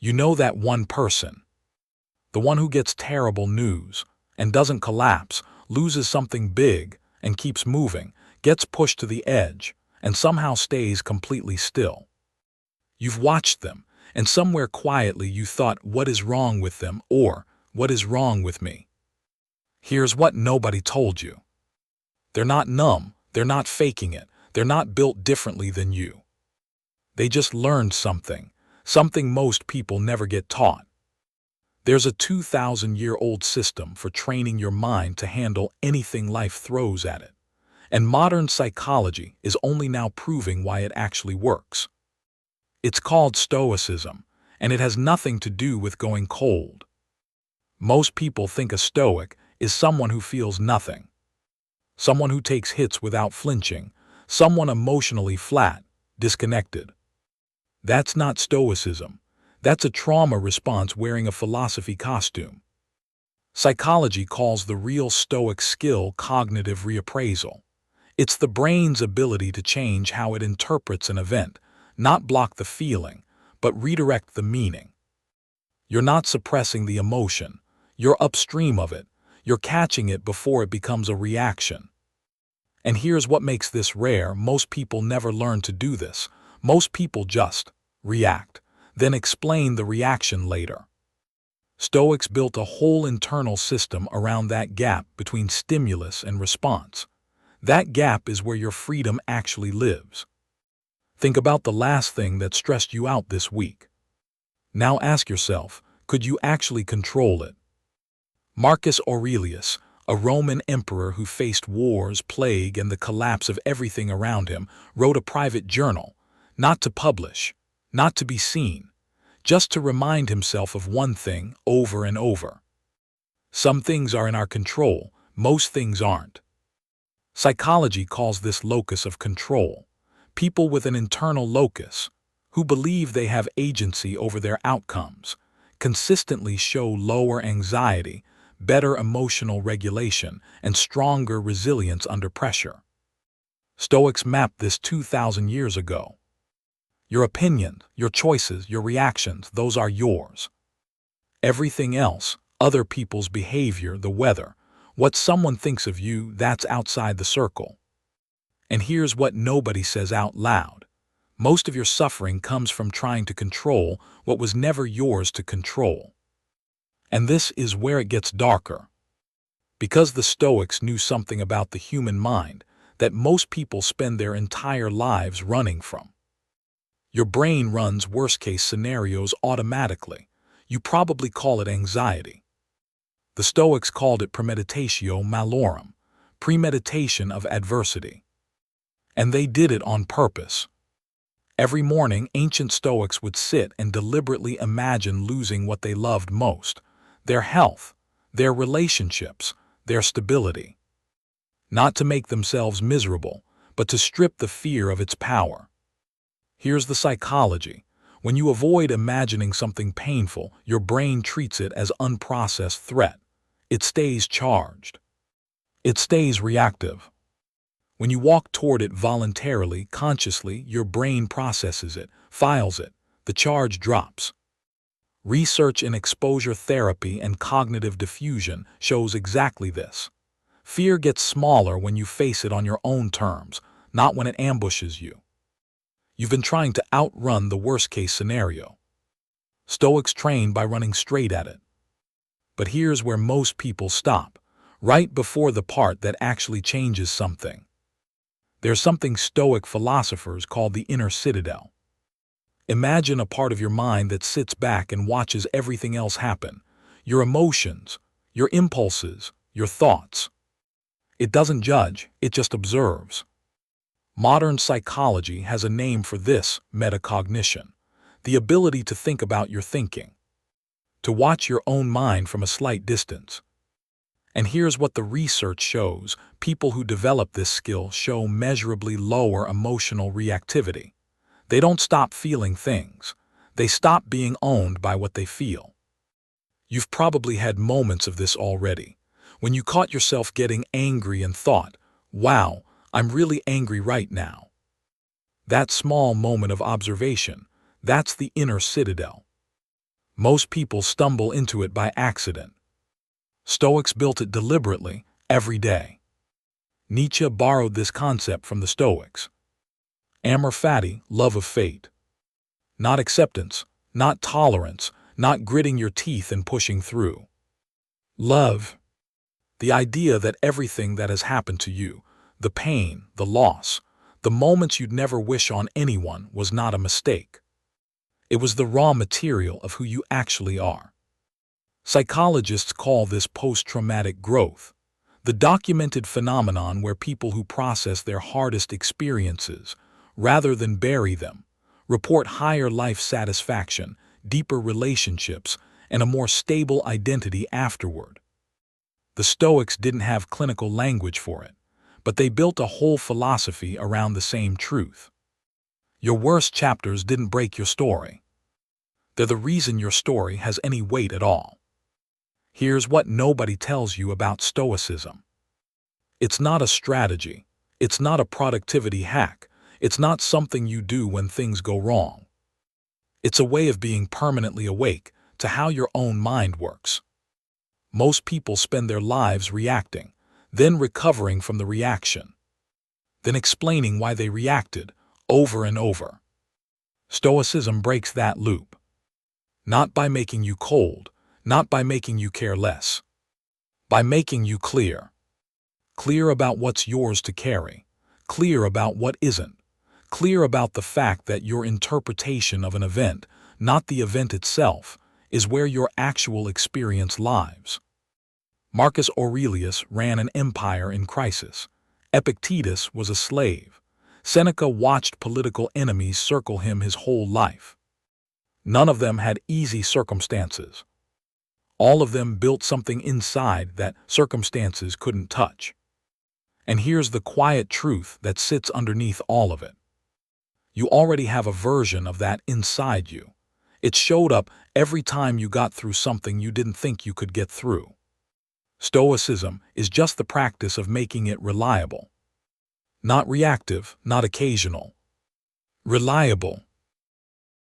You know that one person, the one who gets terrible news and doesn't collapse, loses something big and keeps moving, gets pushed to the edge and somehow stays completely still. You've watched them, and somewhere quietly you thought, what is wrong with them, or what is wrong with me? Here's what nobody told you. They're not numb, they're not faking it, they're not built differently than you. They just learned something most people never get taught. There's a 2,000-year-old system for training your mind to handle anything life throws at it, and modern psychology is only now proving why it actually works. It's called Stoicism, and it has nothing to do with going cold. Most people think a Stoic is someone who feels nothing, someone who takes hits without flinching, someone emotionally flat, disconnected. That's not Stoicism. That's a trauma response wearing a philosophy costume. Psychology calls the real Stoic skill cognitive reappraisal. It's the brain's ability to change how it interprets an event, not block the feeling, but redirect the meaning. You're not suppressing the emotion. You're upstream of it. You're catching it before it becomes a reaction. And here's what makes this rare. Most people never learn to do this. Most people just react, then explain the reaction later. Stoics built a whole internal system around that gap between stimulus and response. That gap is where your freedom actually lives. Think about the last thing that stressed you out this week. Now ask yourself, could you actually control it? Marcus Aurelius, a Roman emperor who faced wars, plague, and the collapse of everything around him, wrote a private journal, not to publish, not to be seen, just to remind himself of one thing over and over. Some things are in our control, most things aren't. Psychology calls this locus of control. People with an internal locus, who believe they have agency over their outcomes, consistently show lower anxiety, better emotional regulation, and stronger resilience under pressure. Stoics mapped this 2,000 years ago. Your opinion, your choices, your reactions, those are yours. Everything else, other people's behavior, the weather, what someone thinks of you, that's outside the circle. And here's what nobody says out loud. Most of your suffering comes from trying to control what was never yours to control. And this is where it gets darker. Because the Stoics knew something about the human mind that most people spend their entire lives running from. Your brain runs worst-case scenarios automatically. You probably call it anxiety. The Stoics called it premeditatio malorum, premeditation of adversity. And they did it on purpose. Every morning, ancient Stoics would sit and deliberately imagine losing what they loved most, their health, their relationships, their stability. Not to make themselves miserable, but to strip the fear of its power. Here's the psychology. When you avoid imagining something painful, your brain treats it as unprocessed threat. It stays charged. It stays reactive. When you walk toward it voluntarily, consciously, your brain processes it, files it, the charge drops. Research in exposure therapy and cognitive diffusion shows exactly this. Fear gets smaller when you face it on your own terms, not when it ambushes you. You've been trying to outrun the worst-case scenario. Stoics train by running straight at it. But here's where most people stop, right before the part that actually changes something. There's something Stoic philosophers call the inner citadel. Imagine a part of your mind that sits back and watches everything else happen. Your emotions, your impulses, your thoughts. It doesn't judge, it just observes. Modern psychology has a name for this: metacognition, the ability to think about your thinking, to watch your own mind from a slight distance. And here's what the research shows: people who develop this skill show measurably lower emotional reactivity. They don't stop feeling things. They stop being owned by what they feel. You've probably had moments of this already, when you caught yourself getting angry and thought, wow, I'm really angry right now. That small moment of observation, that's the inner citadel. Most people stumble into it by accident. Stoics built it deliberately, every day. Nietzsche borrowed this concept from the Stoics. Amor fati, love of fate. Not acceptance, not tolerance, not gritting your teeth and pushing through. Love. The idea that everything that has happened to you, the pain, the loss, the moments you'd never wish on anyone, was not a mistake. It was the raw material of who you actually are. Psychologists call this post-traumatic growth, the documented phenomenon where people who process their hardest experiences, rather than bury them, report higher life satisfaction, deeper relationships, and a more stable identity afterward. The Stoics didn't have clinical language for it, but they built a whole philosophy around the same truth. Your worst chapters didn't break your story. They're the reason your story has any weight at all. Here's what nobody tells you about Stoicism. It's not a strategy. It's not a productivity hack. It's not something you do when things go wrong. It's a way of being permanently awake to how your own mind works. Most people spend their lives reacting, then recovering from the reaction, then explaining why they reacted over and over. Stoicism breaks that loop. Not by making you cold, not by making you care less. By making you clear. Clear about what's yours to carry. Clear about what isn't. Clear about the fact that your interpretation of an event, not the event itself, is where your actual experience lies. Marcus Aurelius ran an empire in crisis. Epictetus was a slave. Seneca watched political enemies circle him his whole life. None of them had easy circumstances. All of them built something inside that circumstances couldn't touch. And here's the quiet truth that sits underneath all of it. You already have a version of that inside you. It showed up every time you got through something you didn't think you could get through. Stoicism is just the practice of making it reliable. Not reactive, not occasional. Reliable.